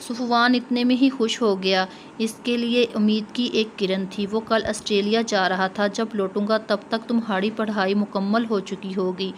صفوان اتنے میں ہی خوش ہو گیا۔ اس کے لیے امید کی ایک کرن تھی۔ وہ کل آسٹریلیا جا رہا تھا۔ جب لوٹوں گا تب تک تمہاری پڑھائی مکمل ہو چکی ہوگی۔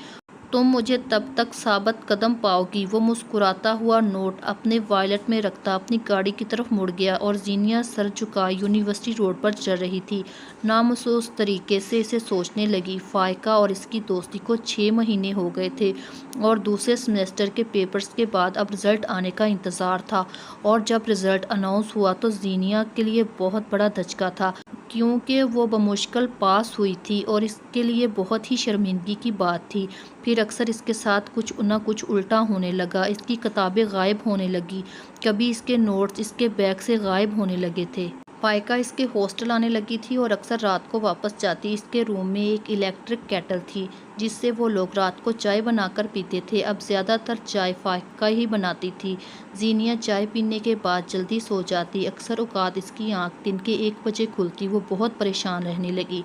تم مجھے تب تک ثابت قدم پاؤ گی۔ وہ مسکراتا ہوا نوٹ اپنے وائلٹ میں رکھتا اپنی گاڑی کی طرف مڑ گیا اور زینیا سر جھکائے یونیورسٹی روڈ پر چل رہی تھی۔ نامحسوس طریقے سے اسے سوچنے لگی، فائقہ اور اس کی دوستی کو 6 مہینے ہو گئے تھے اور دوسرے سیمسٹر کے پیپرز کے بعد اب رزلٹ آنے کا انتظار تھا، اور جب رزلٹ اناؤنس ہوا تو زینیا کے لیے بہت بڑا دھچکا تھا، کیونکہ وہ بمشکل پاس ہوئی تھی اور اس کے لیے بہت ہی شرمندگی کی بات تھی۔ پھر اکثر اس کے ساتھ کچھ نہ کچھ الٹا ہونے لگا۔ اس کی کتابیں غائب ہونے لگیں، کبھی اس کے نوٹس اس کے بیگ سے غائب ہونے لگے تھے۔ فائقہ اس کے ہاسٹل آنے لگی تھی اور اکثر رات کو واپس جاتی۔ اس کے روم میں ایک الیکٹرک کیٹل تھی جس سے وہ لوگ رات کو چائے بنا کر پیتے تھے۔ اب زیادہ تر چائے فائقہ ہی بناتی تھی۔ زینیا چائے پینے کے بعد جلدی سو جاتی۔ اکثر اوقات اس کی آنکھ دن کے 1 بجے کھلتی۔ وہ بہت پریشان رہنے لگی۔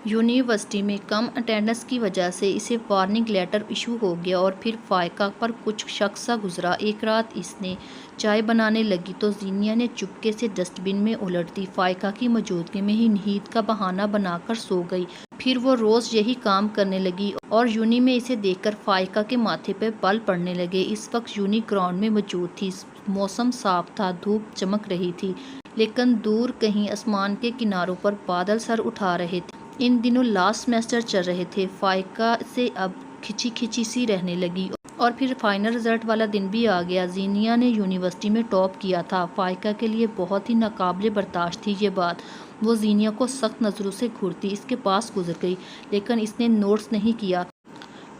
یونیورسٹی میں کم اٹینڈنس کی وجہ سے اسے وارننگ لیٹر ایشو ہو گیا اور پھر فائقہ پر کچھ شک سا گزرا۔ ایک رات اس نے چائے بنانے لگی تو زینیا نے چپکے سے ڈسٹ بن میں الٹ دی۔ فائقہ کی موجودگی میں ہی نیند کا بہانہ بنا کر سو گئی۔ پھر وہ روز یہی کام کرنے لگی اور یونی میں اسے دیکھ کر فائقہ کے ماتھے پہ بال پڑنے لگے۔ اس وقت یونی گراؤنڈ میں موجود تھی۔ موسم صاف تھا، دھوپ چمک رہی تھی، لیکن دور کہیں آسمان کے کناروں پر بادل سر اٹھا رہے تھے۔ ان دنوں لاسٹ سیمسٹر چل رہے تھے۔ فائقہ سے اب کھچی کھچی سی رہنے لگی اور پھر فائنل رزلٹ والا دن بھی آ گیا۔ زینیا نے یونیورسٹی میں ٹاپ کیا تھا۔ فائقہ کے لیے بہت ہی ناقابل برداشت تھی یہ بات۔ وہ زینیا کو سخت نظروں سے گھورتی اس کے پاس گزر گئی، لیکن اس نے نوٹس نہیں کیا۔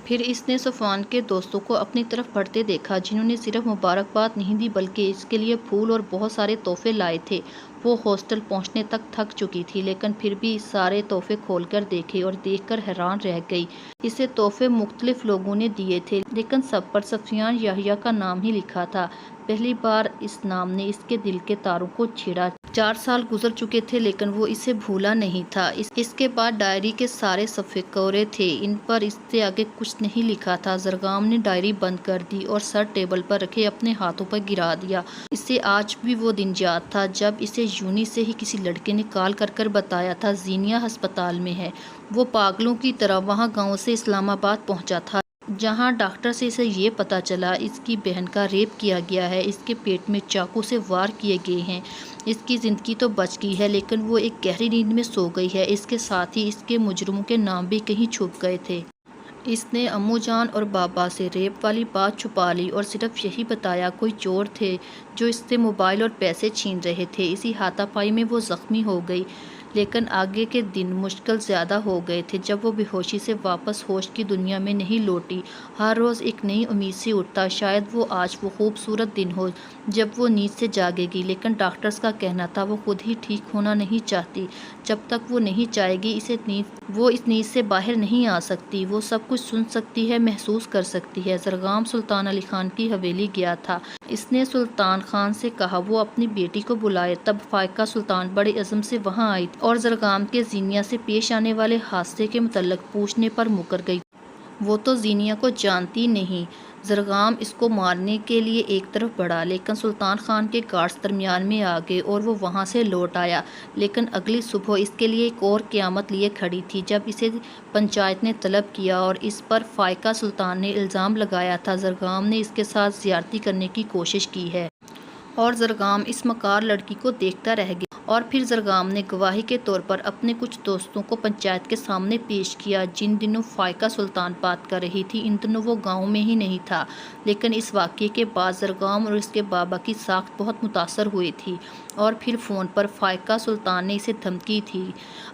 پھر اس نے صفوان کے دوستوں کو اپنی طرف بڑھتے دیکھا، جنہوں نے صرف مبارکباد نہیں دی بلکہ اس کے لیے پھول اور بہت سارے تحفے لائے تھے۔ وہ ہاسٹل پہنچنے تک تھک چکی تھی، لیکن پھر بھی سارے تحفے کھول کر دیکھے اور دیکھ کر حیران رہ گئی۔ اسے تحفے مختلف لوگوں نے دیے تھے، لیکن سب پر سفیان یحییٰ کا نام ہی لکھا تھا۔ پہلی بار اس نام نے اس کے دل کے تاروں کو چھیڑا۔ 4 سال گزر چکے تھے لیکن وہ اسے بھولا نہیں تھا۔ اس کے بعد ڈائری کے سارے صفحے کورے تھے، ان پر اس سے آگے کچھ نہیں لکھا تھا۔ زرگام نے ڈائری بند کر دی اور سر ٹیبل پر رکھے اپنے ہاتھوں پر گرا دیا۔ اسے آج بھی وہ دن یاد تھا جب اسے یونی سے ہی کسی لڑکے نے کال کر بتایا تھا زینیا ہسپتال میں ہے۔ وہ پاگلوں کی طرح وہاں گاؤں سے اسلام آباد پہنچا تھا، جہاں ڈاکٹر سے اسے یہ پتا چلا اس کی بہن کا ریپ کیا گیا ہے، اس کے پیٹ میں چاقو سے وار کیے گئے ہیں۔ اس کی زندگی تو بچ گئی ہے لیکن وہ ایک گہری نیند میں سو گئی ہے۔ اس کے ساتھ ہی اس کے مجرموں کے نام بھی کہیں چھپ گئے تھے۔ اس نے امو جان اور بابا سے ریپ والی بات چھپا لی اور صرف یہی بتایا کوئی چور تھے جو اس سے موبائل اور پیسے چھین رہے تھے۔ اسی ہاتھا پائی میں وہ زخمی ہو گئی، لیکن آگے کے دن مشکل زیادہ ہو گئے تھے۔ جب وہ بے ہوشی سے واپس ہوش کی دنیا میں نہیں لوٹی، ہر روز ایک نئی امید سے اٹھتا، شاید وہ آج وہ خوبصورت دن ہو جب وہ نیند سے جاگے گی، لیکن ڈاکٹرز کا کہنا تھا وہ خود ہی ٹھیک ہونا نہیں چاہتی۔ جب تک وہ نہیں چاہے گی وہ اس نیند سے باہر نہیں آ سکتی۔ وہ سب کچھ سن سکتی ہے، محسوس کر سکتی ہے۔ زرگام سلطان علی خان کی حویلی گیا تھا۔ اس نے سلطان خان سے کہا وہ اپنی بیٹی کو بلائے۔ تب فائقہ سلطان بڑے عزم سے وہاں آئی اور زرگام کے زینیا سے پیش آنے والے حادثے کے متعلق پوچھنے پر مکر گئی۔ وہ تو زینیا کو جانتی نہیں۔ زرگام اس کو مارنے کے لیے ایک طرف بڑھا، لیکن سلطان خان کے گارڈز درمیان میں آ گئے اور وہ وہاں سے لوٹ آیا۔ لیکن اگلی صبح اس کے لیے ایک اور قیامت لیے کھڑی تھی جب اسے پنچایت نے طلب کیا اور اس پر فائقہ سلطان نے الزام لگایا تھا زرگام نے اس کے ساتھ زیادتی کرنے کی کوشش کی ہے، اور زرگام اس مکار لڑکی کو دیکھتا رہ گیا۔ اور پھر زرگام نے گواہی کے طور پر اپنے کچھ دوستوں کو پنچایت کے سامنے پیش کیا۔ جن دنوں فائقہ سلطان بات کر رہی تھی ان دنوں وہ گاؤں میں ہی نہیں تھا، لیکن اس واقعے کے بعد زرگام اور اس کے بابا کی ساکھ بہت متاثر ہوئی تھی۔ اور پھر فون پر فائقہ سلطان نے اسے دھمکی تھی،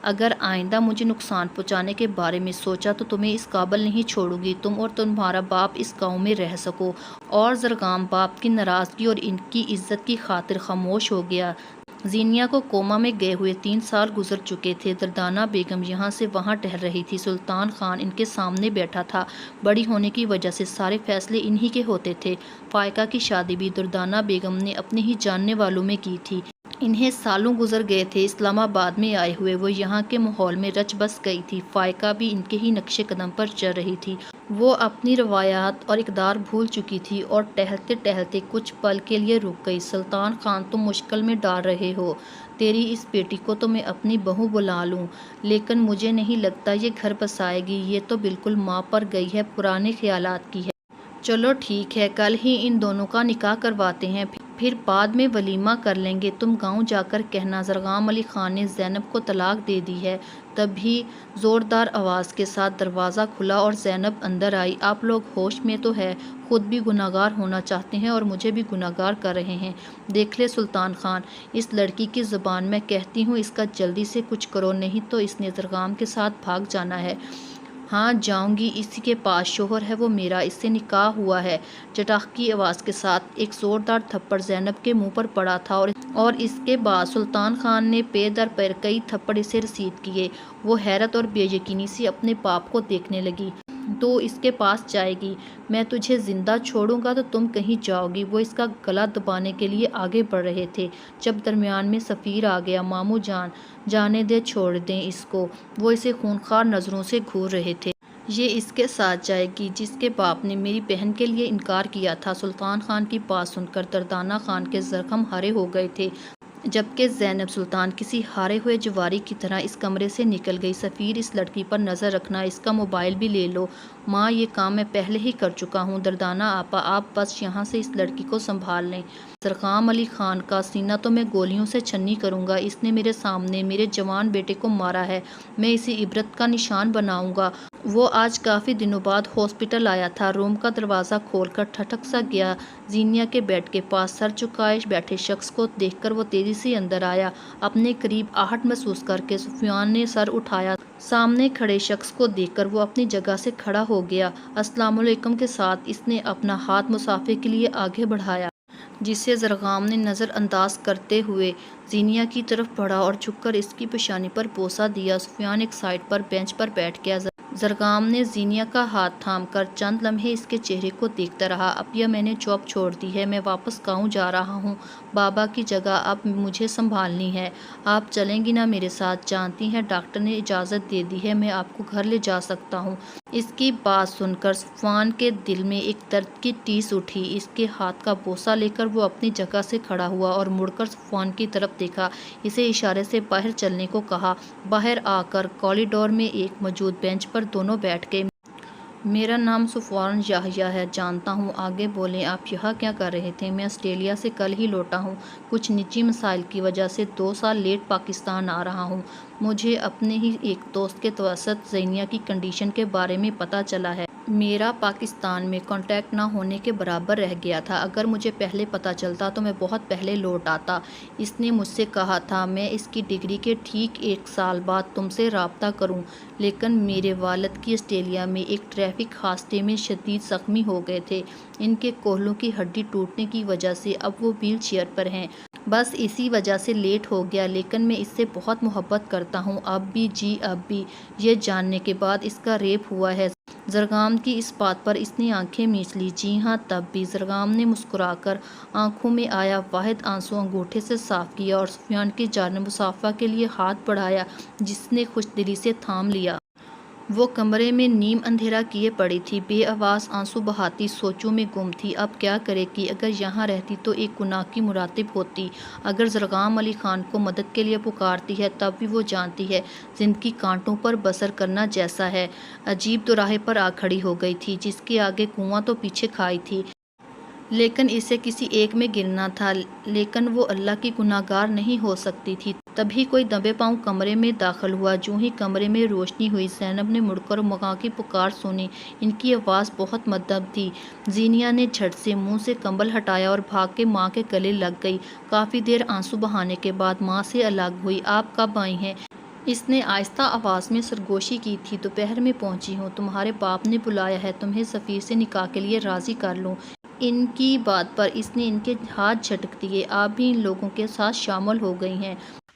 اگر آئندہ مجھے نقصان پہنچانے کے بارے میں سوچا تو تمہیں اس قابل نہیں چھوڑوں گی، تم اور تمہارا باپ اس گاؤں میں رہ سکو۔ اور زرگام باپ کی ناراضگی اور ان کی عزت کی خاطر خاموش ہو گیا۔ زینیا کو کوما میں گئے ہوئے 3 سال گزر چکے تھے۔ دردانہ بیگم یہاں سے وہاں ٹہل رہی تھی۔ سلطان خان ان کے سامنے بیٹھا تھا۔ بڑی ہونے کی وجہ سے سارے فیصلے انہی کے ہوتے تھے۔ فائقہ کی شادی بھی دردانہ بیگم نے اپنے ہی جاننے والوں میں کی تھی۔ انہیں سالوں گزر گئے تھے اسلام آباد میں آئے ہوئے، وہ یہاں کے ماحول میں رچ بس گئی تھی۔ فائقہ بھی ان کے ہی نقش قدم پر چل رہی تھی۔ وہ اپنی روایات اور اقدار بھول چکی تھی اور ٹہلتے ٹہلتے کچھ پل کے لیے رک گئی۔ سلطان خان، تم مشکل میں ڈال رہے ہو، تیری اس بیٹی کو تو میں اپنی بہو بنا لوں، لیکن مجھے نہیں لگتا یہ گھر بسائے گی، یہ تو بالکل ماں پر گئی ہے، پرانے خیالات کی ہے۔ چلو ٹھیک ہے، کل ہی ان دونوں کا نکاح کرواتے ہیں، پھر بعد میں ولیمہ کر لیں گے۔ تم گاؤں جا کر کہنا زرغام علی خان نے زینب کو طلاق دے دی ہے۔ تبھی زوردار آواز کے ساتھ دروازہ کھلا اور زینب اندر آئی۔ آپ لوگ ہوش میں تو ہے، خود بھی گناہگار ہونا چاہتے ہیں اور مجھے بھی گناہگار کر رہے ہیں۔ دیکھ لے سلطان خان، اس لڑکی کی زبان، میں کہتی ہوں اس کا جلدی سے کچھ کرو، نہیں تو اس نے زرغام کے ساتھ بھاگ جانا ہے۔ ہاں جاؤں گی، اسی کے پاس شوہر ہے، وہ میرا، اس سے نکاح ہوا ہے۔ چٹاخ کی آواز کے ساتھ ایک زوردار تھپڑ زینب کے منہ پر پڑا تھا اور اس کے بعد سلطان خان نے پیر در پیر کئی تھپڑ اسے رسید کیے۔ وہ حیرت اور بے یقینی سے اپنے باپ کو دیکھنے لگی۔ تو اس کے پاس جائے گی؟ میں تجھے زندہ چھوڑوں گا تو تم کہیں جاؤ گی؟ وہ اس کا گلا دبانے کے لیے آگے بڑھ رہے تھے جب درمیان میں سفیر آ گیا۔ ماموں جان، جانے دیں، چھوڑ دیں اس کو، وہ اسے خونخوار نظروں سے گھور رہے تھے۔ یہ اس کے ساتھ جائے گی جس کے باپ نے میری بہن کے لیے انکار کیا تھا۔ سلطان خان کی بات سن کر دردانہ خان کے زخم ہرے ہو گئے تھے، جبکہ زینب سلطان کسی ہارے ہوئے جواری کی طرح اس کمرے سے نکل گئی۔ سفیر، اس لڑکی پر نظر رکھنا، اس کا موبائل بھی لے لو۔ ماں، یہ کام میں پہلے ہی کر چکا ہوں۔ دردانہ آپا، آپ بس یہاں سے اس لڑکی کو سنبھال لیں۔ زرغام علی خان کا سینہ تو میں گولیوں سے چھنی کروں گا، اس نے میرے سامنے میرے جوان بیٹے کو مارا ہے، میں اسے عبرت کا نشان بناؤں گا۔ وہ آج کافی دنوں بعد ہاسپٹل آیا تھا۔ روم کا دروازہ کھول کر ٹھٹک سا گیا۔ زینیا کے بیڈ کے پاس سر جھکائے بیٹھے شخص کو دیکھ کر وہ تیزی سے اندر آیا۔ اپنے قریب آہٹ محسوس کر کے سفیان نے سر اٹھایا۔ سامنے کھڑے شخص کو دیکھ کر وہ اپنی جگہ سے کھڑا ہو گیا۔ السلام علیکم کے ساتھ اس نے اپنا ہاتھ مصافحے کے لیے آگے بڑھایا، جسے زرغام نے نظر انداز کرتے ہوئے زینیا کی طرف بڑھا اور جھک کر اس کی پیشانی پر بوسہ دیا۔ سفیان ایک سائڈ پر بینچ پر بیٹھ گیا۔ زرغام نے زینیا کا ہاتھ تھام کر چند لمحے اس کے چہرے کو دیکھتا رہا۔ اپیا، میں نے جاب چھوڑ دی ہے، میں واپس گاؤں جا رہا ہوں، بابا کی جگہ اب مجھے سنبھالنی ہے۔ آپ چلیں گی نا میرے ساتھ؟ جانتی ہیں ڈاکٹر نے اجازت دے دی ہے، میں آپ کو گھر لے جا سکتا ہوں۔ اس کی بات سن کر سفیان کے دل میں ایک درد کی ٹیس اٹھی۔ اس کے ہاتھ کا بوسہ لے کر وہ اپنی جگہ سے کھڑا ہوا اور مڑ کر سفیان کی طرف دیکھا، اسے اشارے سے باہر چلنے کو کہا۔ باہر آ کر کوریڈور میں ایک موجود بینچ پر دونوں بیٹھ گئے۔ میرا نام سفیان یحییٰ ہے، جانتا ہوں، آگے بولیں، آپ یہاں کیا کر رہے تھے؟ میں آسٹریلیا سے کل ہی لوٹا ہوں، کچھ نجی مسائل کی وجہ سے 2 سال لیٹ پاکستان آ رہا ہوں۔ مجھے اپنے ہی ایک دوست کے توسط زینیا کی کنڈیشن کے بارے میں پتہ چلا ہے۔ میرا پاکستان میں کانٹیکٹ نہ ہونے کے برابر رہ گیا تھا، اگر مجھے پہلے پتہ چلتا تو میں بہت پہلے لوٹ آتا۔ اس نے مجھ سے کہا تھا میں اس کی ڈگری کے ٹھیک 1 سال بعد تم سے رابطہ کروں، لیکن میرے والد کی آسٹریلیا میں ایک ٹریفک حادثے میں شدید زخمی ہو گئے تھے، ان کے کوہلوں کی ہڈی ٹوٹنے کی وجہ سے اب وہ ویل چیئر پر ہیں، بس اسی وجہ سے لیٹ ہو گیا، لیکن میں اس سے بہت محبت کرتا ہوں، اب بھی، جی اب بھی، یہ جاننے کے بعد اس کا ریپ ہوا ہے۔ زرغام کی اس بات پر اس نے آنکھیں میچ لی۔ جی ہاں، تب بھی، زرغام نے مسکرا کر آنکھوں میں آیا واحد آنسو انگوٹھے سے صاف کیا اور سفیان کی جانب مصافحہ کے لیے ہاتھ بڑھایا، جس نے خوش دلی سے تھام لیا۔ وہ کمرے میں نیم اندھیرا کیے پڑی تھی، بے آواز آنسو بہاتی سوچوں میں گم تھی۔ اب کیا کرے گی؟ اگر یہاں رہتی تو ایک گناہ کی مرتکب ہوتی، اگر زرغام علی خان کو مدد کے لیے پکارتی ہے تب بھی وہ جانتی ہے زندگی کانٹوں پر بسر کرنا جیسا ہے۔ عجیب دوراہے پر آ کھڑی ہو گئی تھی، جس کے آگے کنواں تو پیچھے کھائی تھی، لیکن اسے کسی ایک میں گرنا تھا، لیکن وہ اللہ کی گناہگار نہیں ہو سکتی تھی۔ تبھی کوئی دبے پاؤں کمرے میں داخل ہوا۔ جوں ہی کمرے میں روشنی ہوئی، زینب نے مڑ کر ماں کی پکار سنی، ان کی آواز بہت مدھم تھی۔ زینیا نے جھٹ سے منہ سے کمبل ہٹایا اور بھاگ کے ماں کے گلے لگ گئی۔ کافی دیر آنسو بہانے کے بعد ماں سے الگ ہوئی۔ آپ کب آئی ہیں؟ اس نے آہستہ آواز میں سرگوشی کی تھی۔ دوپہر میں پہنچی ہوں، تمہارے باپ نے بلایا ہے تمہیں سفیر سے نکاح کے لیے راضی کر لوں۔ ان کی بات پر اس نے ان کے ہاتھ جھٹک دیے۔ آپ بھی ان لوگوں کے ساتھ شامل ہو گئی ہیں؟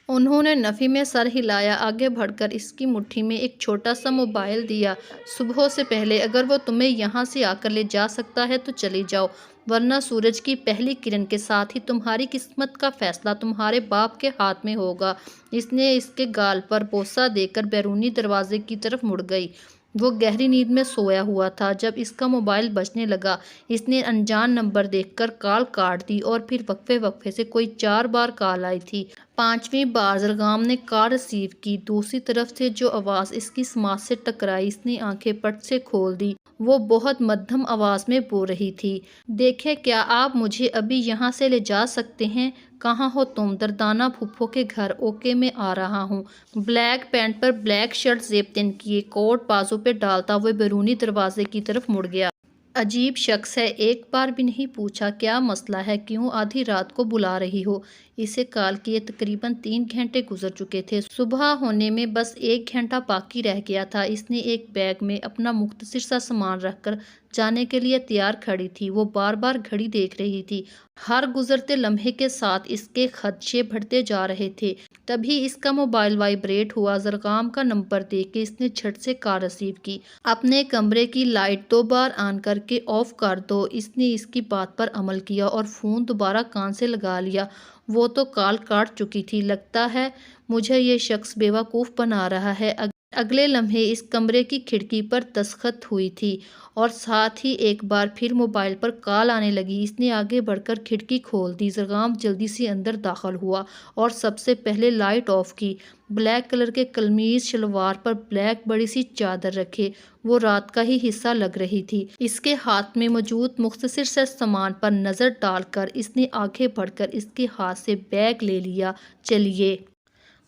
انہوں نے نفی میں سر ہلایا، آگے بڑھ کر اس کی مٹھی میں ایک چھوٹا سا موبائل دیا۔ صبح سے پہلے اگر وہ تمہیں یہاں سے آ کر لے جا سکتا ہے تو چلی جاؤ، ورنہ سورج کی پہلی کرن کے ساتھ ہی تمہاری قسمت کا فیصلہ تمہارے باپ کے ہاتھ میں ہوگا۔ اس نے اس کے گال پر بوسہ دے کر بیرونی دروازے کی طرف مڑ گئی۔ وہ گہری نیند میں سویا ہوا تھا جب اس کا موبائل بجنے لگا۔ اس نے انجان نمبر دیکھ کر کال کاٹ دی اور پھر وقفے وقفے سے کوئی 4 بار کال آئی تھی۔ 5ویں بار زرگام نے کال ریسیو کی۔ دوسری طرف سے جو آواز اس کی سماعت سے ٹکرائی، اس نے آنکھیں پٹ سے کھول دی۔ وہ بہت مدھم آواز میں بول رہی تھی، دیکھیں کیا آپ مجھے ابھی یہاں سے لے جا سکتے ہیں؟ کہاں ہو تم؟ دردانہ پھپھو کے گھر۔ اوکے میں آ رہا ہوں۔ بلیک پینٹ پر بلیک شرٹ زیب تن کیے، کوٹ بازو پہ ڈالتا وہ بیرونی دروازے کی طرف مڑ گیا۔ عجیب شخص ہے، ایک بار بھی نہیں پوچھا کیا مسئلہ ہے، کیوں آدھی رات کو بلا رہی ہو؟ اسے کال کیے تقریباً 3 گھنٹے گزر چکے تھے۔ صبح ہونے میں بس 1 گھنٹہ باقی رہ گیا تھا۔ اس نے ایک بیگ میں اپنا مختصر سا سامان رکھ کر جانے کے لیے تیار کھڑی تھی۔ وہ بار بار گھڑی دیکھ رہی تھی۔ ہر گزرتے لمحے کے ساتھ اس کے خدشے بڑھتے جا رہے تھے۔ تبھی اس کا موبائل وائبریٹ ہوا۔ زرگام کا نمبر دیکھ کے اس نے جھٹ سے کال ریسیو کی۔ اپنے کمرے کی لائٹ 2 بار آن کر کے آف کر دو۔ اس نے اس کی بات پر عمل کیا اور فون دوبارہ کان سے لگا لیا۔ وہ تو کال کاٹ چکی تھی۔ لگتا ہے مجھے یہ شخص بیوقوف بنا رہا ہے۔ اگلے لمحے اس کمرے کی کھڑکی پر دستخط ہوئی تھی اور ساتھ ہی ایک بار پھر موبائل پر کال آنے لگی۔ اس نے آگے بڑھ کر کھڑکی کھول دی۔ زرگام جلدی سے اندر داخل ہوا اور سب سے پہلے لائٹ آف کی۔ بلیک کلر کے قمیض شلوار پر بلیک بڑی سی چادر رکھے وہ رات کا ہی حصہ لگ رہی تھی۔ اس کے ہاتھ میں موجود مختصر سے سامان پر نظر ڈال کر اس نے آگے بڑھ کر اس کے ہاتھ سے بیگ لے لیا۔ چلیے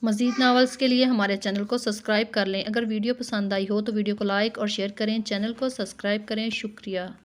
مزید ناولز کے لیے ہمارے چینل کو سبسکرائب کر لیں۔ اگر ویڈیو پسند آئی ہو تو ویڈیو کو لائک اور شیئر کریں، چینل کو سبسکرائب کریں۔ شکریہ۔